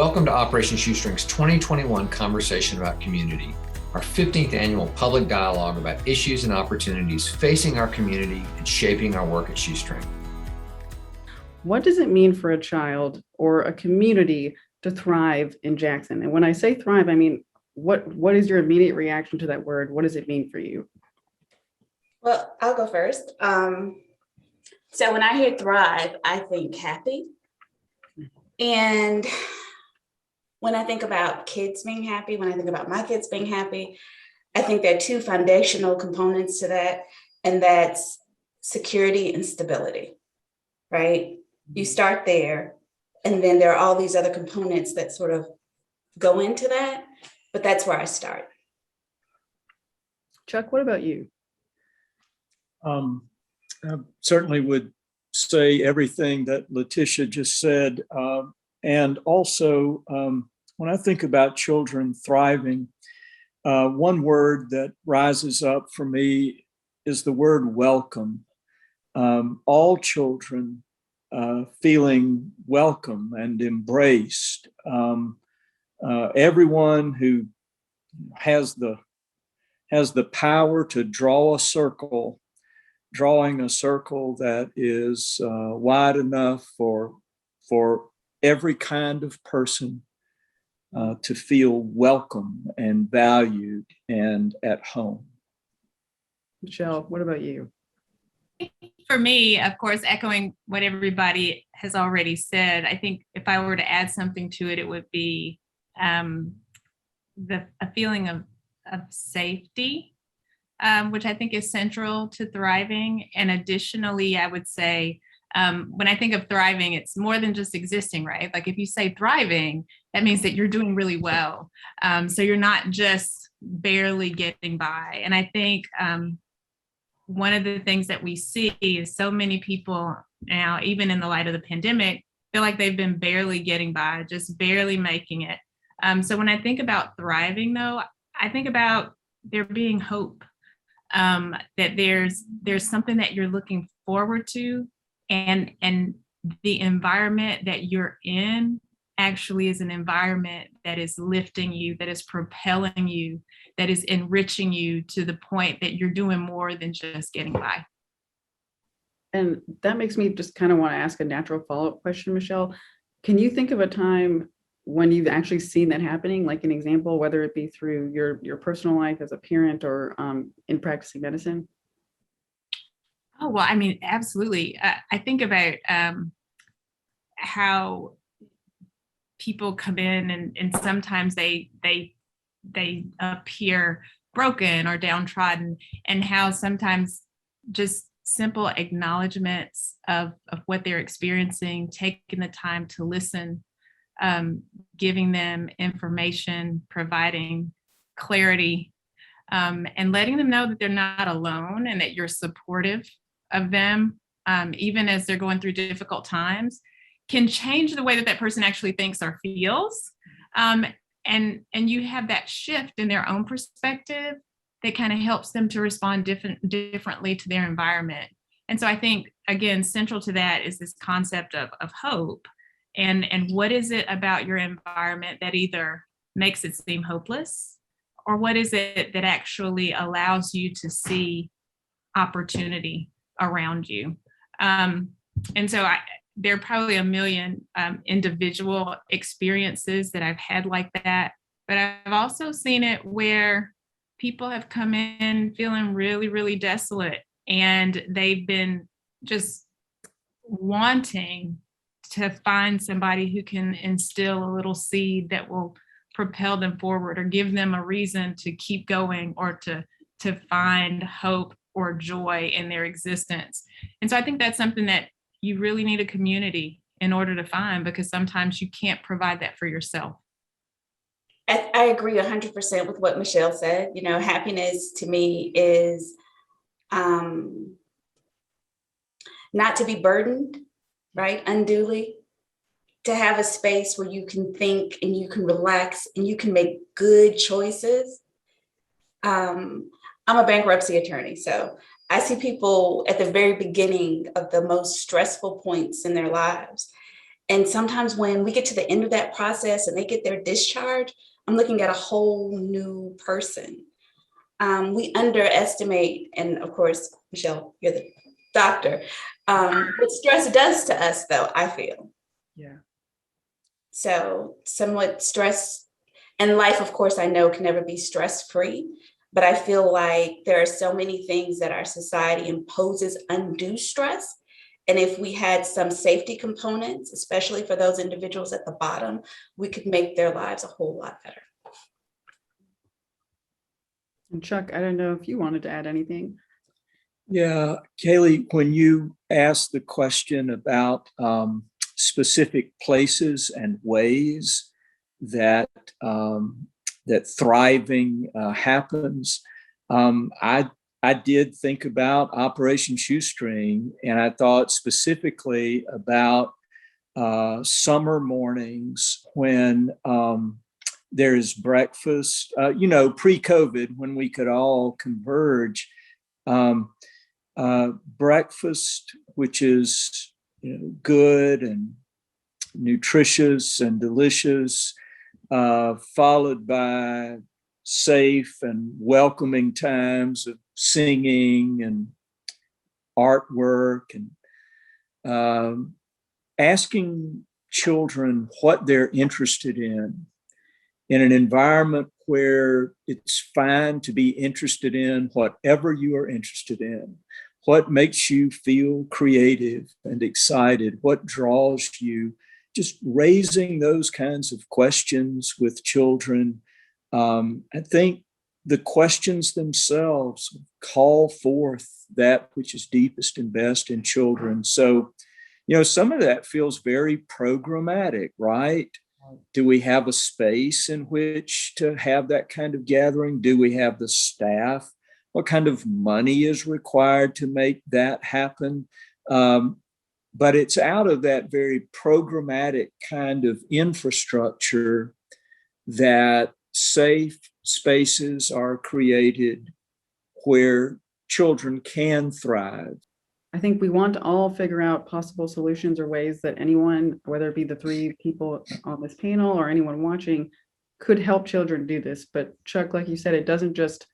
Welcome to Operation Shoestring's 2021 Conversation About Community, our 15th annual public dialogue about issues and opportunities facing our community and shaping our work at Shoestring. What does it mean for a child or a community to thrive in Jackson? And when I say thrive, I mean, what is your immediate reaction to that word? What does it mean for you? Well, I'll go first. So when I hear thrive, I think happy. And when I think about kids being happy, when I think about my kids being happy, I think there are two foundational components to that, and that's security and stability, right? You start there, and then there are all these other components that sort of go into that, but that's where I start. Chuck, what about you? I certainly would say everything that Letitia just said. And also, when I think about children thriving, one word that rises up for me is the word welcome. All children feeling welcome and embraced. Everyone who has the power to draw a circle, drawing a circle that is wide enough for every kind of person to feel welcome and valued and at home. Michelle, what about you? For me, of course, echoing what everybody has already said, I think if I were to add something to it, it would be a feeling of safety, which I think is central to thriving. And additionally, I would say, when I think of thriving, it's more than just existing, right? Like if you say thriving, that means that you're doing really well. So you're not just barely getting by. And I think one of the things that we see is so many people now, even in the light of the pandemic, feel like they've been barely getting by, just barely making it. So when I think about thriving, though, I think about there being hope, that there's something that you're looking forward to, and the environment that you're in actually is an environment that is lifting you, that is propelling you, that is enriching you to the point that you're doing more than just getting by. And that makes me just kind of want to ask a natural follow-up question, Michelle. Can you think of a time when you've actually seen that happening, like an example, whether it be through your personal life as a parent or in practicing medicine? Oh, well, I mean, absolutely. I think about how people come in and sometimes they appear broken or downtrodden, and how sometimes just simple acknowledgments of what they're experiencing, taking the time to listen, giving them information, providing clarity, and letting them know that they're not alone and that you're supportive of them, even as they're going through difficult times, can change the way that person actually thinks or feels. And you have that shift in their own perspective that kind of helps them to respond differently to their environment. And so I think, again, central to that is this concept of hope. And what is it about your environment that either makes it seem hopeless, or what is it that actually allows you to see opportunity around you? And so there are probably a million individual experiences that I've had like that, but I've also seen it where people have come in feeling really, really desolate, and they've been just wanting to find somebody who can instill a little seed that will propel them forward or give them a reason to keep going, or to find hope or joy in their existence. And so I think that's something that you really need a community in order to find, because sometimes you can't provide that for yourself. I agree 100% with what Michelle said. You know, happiness to me is not to be burdened, right, unduly, to have a space where you can think and you can relax and you can make good choices. I'm a bankruptcy attorney, so I see people at the very beginning of the most stressful points in their lives. And sometimes when we get to the end of that process and they get their discharge, I'm looking at a whole new person. We underestimate, and of course, Michelle, you're the doctor, what stress does to us, though, I feel. Yeah. So somewhat stress, and life, of course, I know can never be stress-free, but I feel like there are so many things that our society imposes undue stress. And if we had some safety components, especially for those individuals at the bottom, we could make their lives a whole lot better. And Chuck, I don't know if you wanted to add anything. Yeah, Kaylee, when you asked the question about specific places and ways that that thriving happens, I did think about Operation Shoestring, and I thought specifically about summer mornings when there's breakfast, pre-COVID, when we could all converge. Breakfast, which is good and nutritious and delicious, followed by safe and welcoming times of singing and artwork, and asking children what they're interested in an environment where it's fine to be interested in whatever you are interested in. What makes you feel creative and excited? What draws you? Just raising those kinds of questions with children. I think the questions themselves call forth that which is deepest and best in children. So, some of that feels very programmatic, right? Do we have a space in which to have that kind of gathering? Do we have the staff? What kind of money is required to make that happen? But it's out of that very programmatic kind of infrastructure that safe spaces are created where children can thrive. I think we want to all figure out possible solutions or ways that anyone, whether it be the three people on this panel or anyone watching, could help children do this. But Chuck, like you said, it doesn't just,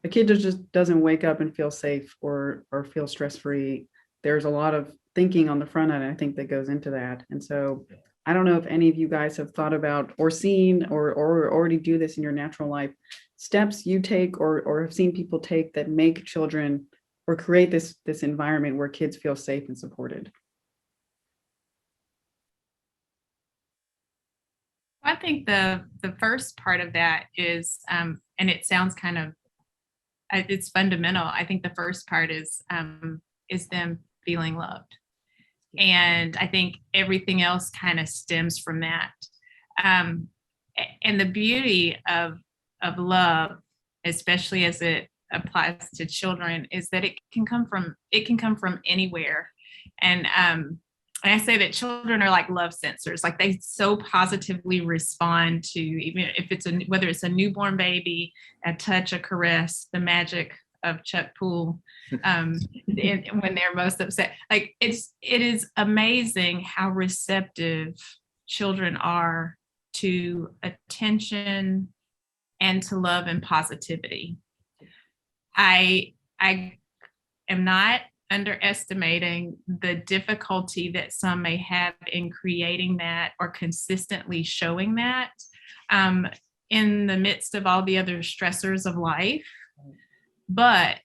a kid just doesn't wake up and feel safe or feel stress-free. There's a lot of thinking on the front end, I think, that goes into that. And so I don't know if any of you guys have thought about or seen or already do this in your natural life, steps you take or have seen people take that make children or create this environment where kids feel safe and supported. I think the first part of that is, and it sounds kind of, it's fundamental. I think the first part is them feeling loved. And I think everything else kind of stems from that. And the beauty of love, especially as it applies to children, is that it can come from anywhere. And I say that children are like love sensors, like they so positively respond to, even if it's whether it's a newborn baby, a touch, a caress, the magic of Chuck Poole, when they're most upset. Like it is amazing how receptive children are to attention and to love and positivity. I am not underestimating the difficulty that some may have in creating that or consistently showing that in the midst of all the other stressors of life. But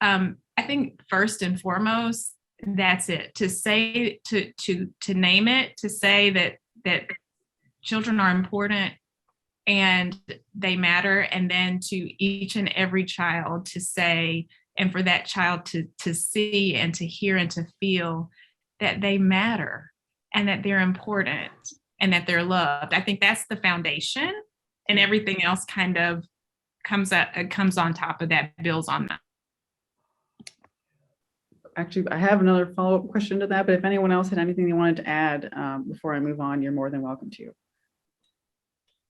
I think first and foremost, that's it. To say, to name it, to say that children are important and they matter, and then to each and every child to say, and for that child to see and to hear and to feel that they matter and that they're important and that they're loved. I think that's the foundation, and everything else kind of comes on top of that, builds on that. Actually, I have another follow-up question to that, but if anyone else had anything they wanted to add before I move on, you're more than welcome to.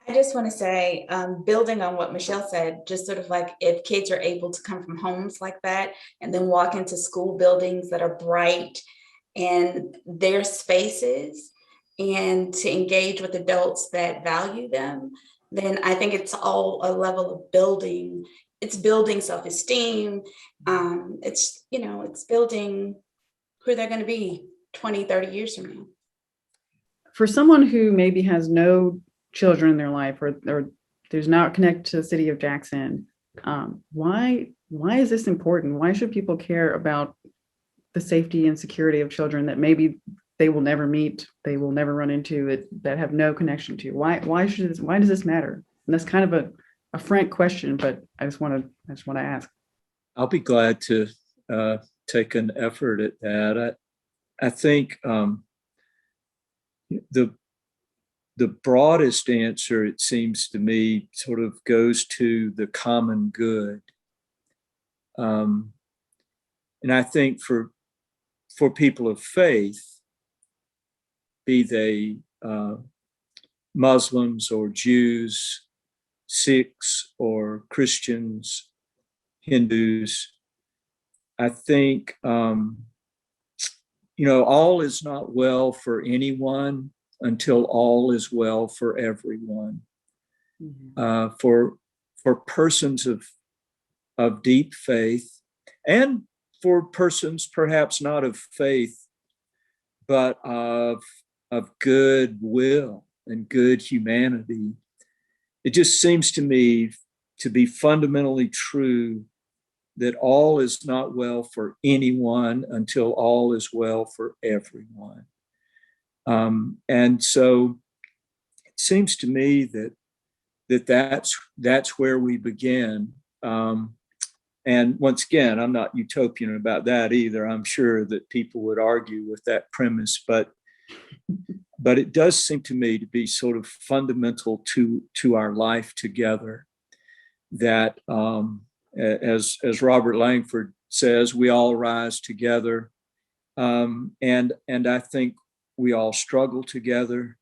I just want to say, building on what Michelle said, just sort of like if kids are able to come from homes like that and then walk into school buildings that are bright and their spaces, and to engage with adults that value them, then I think it's all a level of building. It's building self-esteem. It's building who they're going to be 20, 30 years from now. For someone who maybe has no children in their life or there's not connected to the city of Jackson, why is this important? Why should people care about the safety and security of children that maybe they will never meet, they will never run into, that have no connection to? Why does this matter? And that's kind of a frank question, but I just want to ask. I'll be glad to take an effort at that. I think the broadest answer, it seems to me, sort of goes to the common good. And I think for people of faith, be they Muslims or Jews, Sikhs or Christians, Hindus, I think, all is not well for anyone until all is well for everyone. Mm-hmm. For persons of deep faith, and for persons perhaps not of faith, but of good will and good humanity, it just seems to me to be fundamentally true that all is not well for anyone until all is well for everyone. And so it seems to me that's where we begin. And once again, I'm not utopian about that either. I'm sure that people would argue with that premise, but it does seem to me to be sort of fundamental to our life together, that as Robert Langford says, we all rise together. And I think we all struggle together,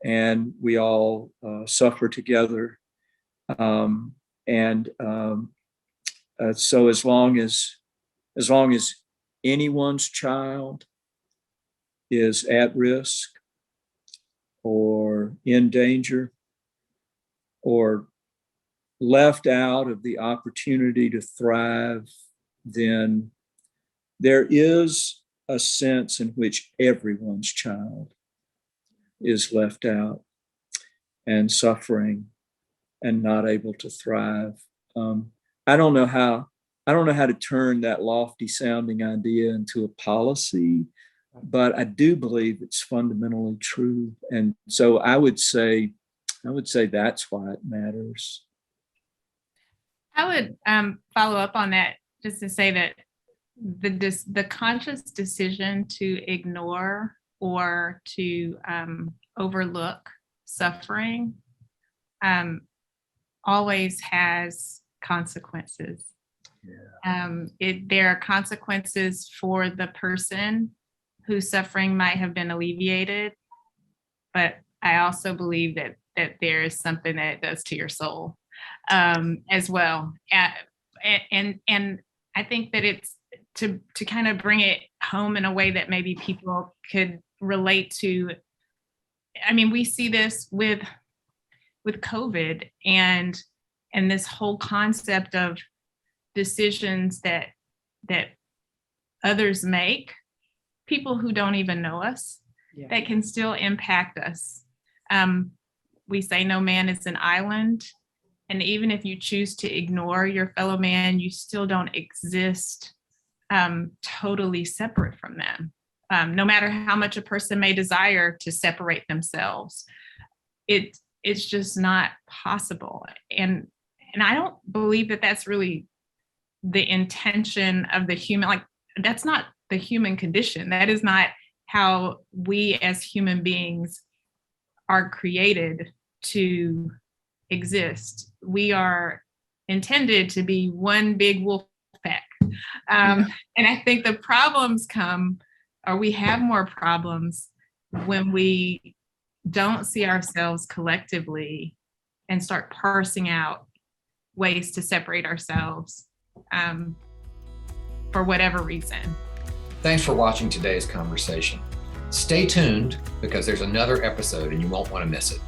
and we all suffer together. So as long as anyone's child is at risk or in danger or left out of the opportunity to thrive, then there is a sense in which everyone's child is left out and suffering and not able to thrive. I don't know how to turn that lofty sounding idea into a policy, but I do believe it's fundamentally true. And so I would say that's why it matters. I would follow up on that just to say that the conscious decision to ignore or to overlook suffering always has consequences. Yeah. There are consequences for the person whose suffering might have been alleviated, but I also believe that there is something that it does to your soul as well. And I think that it's to kind of bring it home in a way that maybe people could relate to. I mean, we see this with COVID and this whole concept of decisions that others make, people who don't even know us, yeah, that can still impact us. We say no man is an island. And even if you choose to ignore your fellow man, you still don't exist totally separate from them. No matter how much a person may desire to separate themselves, it's just not possible. And I don't believe that that's really the intention of the human. Like, that's not the human condition. That is not how we as human beings are created to exist. We are intended to be one big wolf pack. And I think the problems we have more problems when we don't see ourselves collectively and start parsing out ways to separate ourselves for whatever reason. Thanks for watching today's conversation. Stay tuned because there's another episode and you won't want to miss it.